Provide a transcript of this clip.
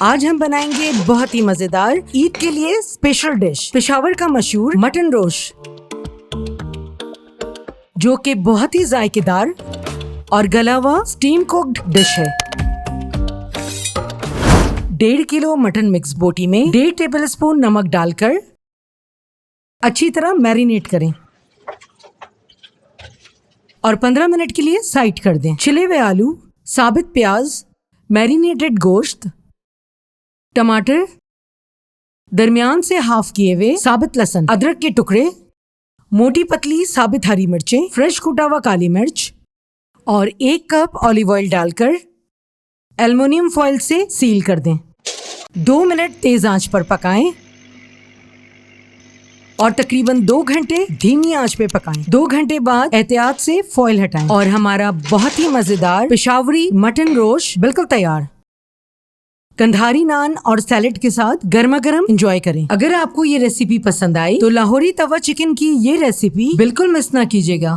आज हम बनाएंगे बहुत ही मजेदार ईद के लिए स्पेशल डिश पेशावर का मशहूर मटन रोश, जो कि बहुत ही जायकेदार और गला हुआ स्टीम कुक्ड डिश है। 1.5 किलो मटन मिक्स बोटी में 1.5 टेबलस्पून नमक डालकर अच्छी तरह मैरिनेट करें और 15 मिनट के लिए साइड कर दें। छिले हुए आलू, साबित प्याज, मैरिनेटेड गोश्त, टमाटर, दरमियान से हाफ किए हुए साबित लहसुन, अदरक के टुकड़े, मोटी पतली साबित हरी मिर्चें, फ्रेश कूटा हुआ काली मिर्च और 1 कप ऑलिव ऑयल डालकर एल्युमिनियम फॉइल से सील कर दें। 2 मिनट तेज आंच पर पकाएं और तकरीबन 2 घंटे धीमी आंच पे पकाएं। 2 घंटे बाद एहतियात से फॉइल हटाएं और हमारा बहुत ही मजेदार पेशावरी मटन रोश बिल्कुल तैयार। कंधारी नान और सैलेड के साथ गर्मा गर्म एंजॉय करें। अगर आपको ये रेसिपी पसंद आई तो लाहौरी तवा चिकन की ये रेसिपी बिल्कुल मिस ना कीजिएगा।